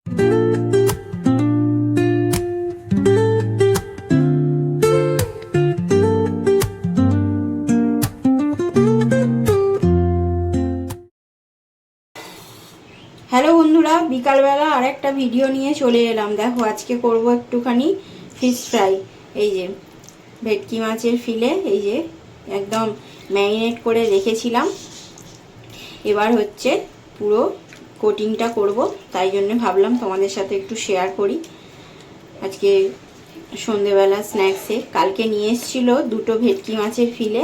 Hello বন্ধুরা, বিকালবেলা আরেকটা ভিডিও নিয়ে চলে এলাম। দেখো আজকে করব একটুখানি ফিশ ফ্রাই। এই যে ভেটকি মাছের ফিলে এই যে একদম ম্যারিনেট করে রেখেছিলাম। এবার হচ্ছে পুরো কোটিংটা করব, তাই জন্য ভাবলাম তোমাদের সাথে একটু শেয়ার করি। আজকে সন্ধেবেলা স্ন্যাক্সে কালকে নিয়ে এসেছিল দুটো ভেটকি মাছের ফিলে,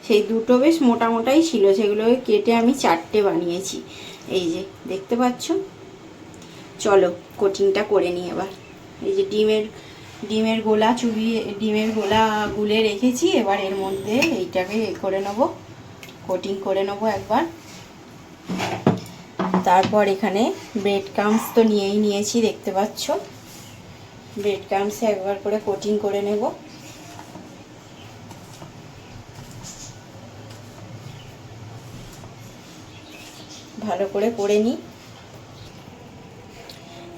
সেই দুটো বেশ মোটা মোটাই ছিল, সেগুলোকে কেটে আমি 4টে বানিয়েছি। এই যে দেখতে পাচ্ছ। চলো কোটিংটা করে নিই এবার। এই যে ডিমের গোলা চুবিয়ে ডিমের গোলা গুলে রেখেছি। এবার এর মধ্যে এইটাকে করে নেবো, কোটিং করে নেবো একবার। তারপর এখানে ব্রেড ক্রাম্বস তো নিয়েছি, দেখতে পাচ্ছ। ব্রেড ক্রাম্বসে একবার করে কোটিং করে নেব। ভালো করে নিই।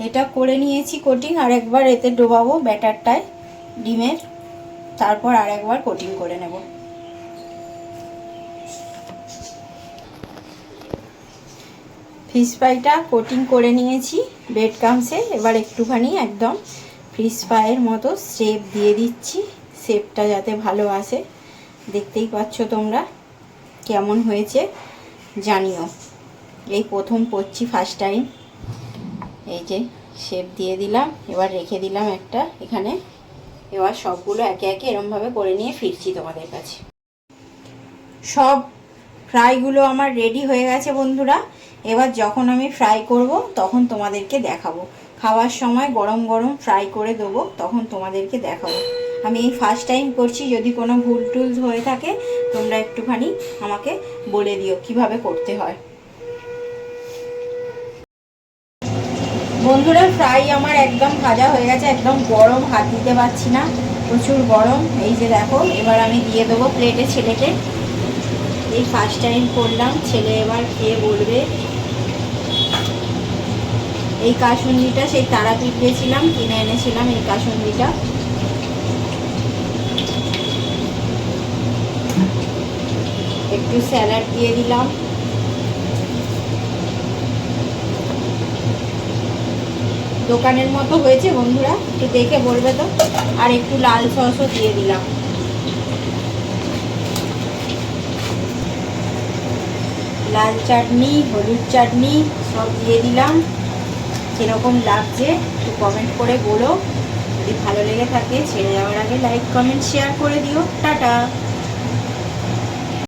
এটা করে নিয়েছি কোটিং, আর একবার এতে ডোবাবো ব্যাটারটায় ডিমের, তারপর আর একবার কোটিং করে নেব। ফিশ ফ্রাইটা কোটিং করে নিয়েছি ব্রেড ক্রাম্বসে। এবার একটুখানি একদম ফিশ ফ্রাইয়ের মতো শেপ দিয়ে দিচ্ছি, শেপটা যাতে ভালো আসে। দেখতেই পাচ্ছ তোমরা কেমন হয়েছে জানিও। এই প্রথম করছি, ফার্স্ট টাইম। এই যে শেপ দিয়ে দিলাম, এবার রেখে দিলাম একটা এখানে। এবার সবগুলো একে একে এরমভাবে করে নিয়ে ফিরছি তোমাদের কাছে। সব ফ্রাইগুলো আমার রেডি হয়ে গেছে বন্ধুরা। এবার যখন আমি ফ্রাই করব তখন তোমাদেরকে দেখাবো। খাওয়ার সময় গরম গরম ফ্রাই করে দেবো, তখন তোমাদেরকে দেখাবো। আমি এই ফার্স্ট টাইম করছি, যদি কোনো ভুল টুল হয়ে থাকে তোমরা একটুখানি আমাকে বলে দিও কিভাবে করতে হয়। বন্ধুরা ফ্রাই আমার একদম ভাজা হয়ে গেছে, একদম গরম, হাত দিতে পারছি না, প্রচুর গরম। এই যে দেখো, এবার আমি দিয়ে দেবো প্লেটে ছেলেকে। এই ফার্স্ট টাইম করলাম, ছেলে এবার খেয়ে বলবে। এই কাসুন্দিটা সেই তারাপীঠ গেছিলাম, কিনে এনেছিলাম এই কাসুন্দিটা। একটু স্যালাড দিয়ে দিলাম। দোকানের মতো হয়েছে বন্ধুরা, একটু দেখে বলবে তো। আর একটু লাল সসও দিয়ে দিলাম। লাল চাটনি, হলুদ চাটনি সব দিয়ে দিলাম। কীরকম লাগছে একটু কমেন্ট করে বলো। যদি ভালো লেগে থাকে ছেড়ে যাওয়ার আগে লাইক কমেন্ট শেয়ার করে দিও। টাটা।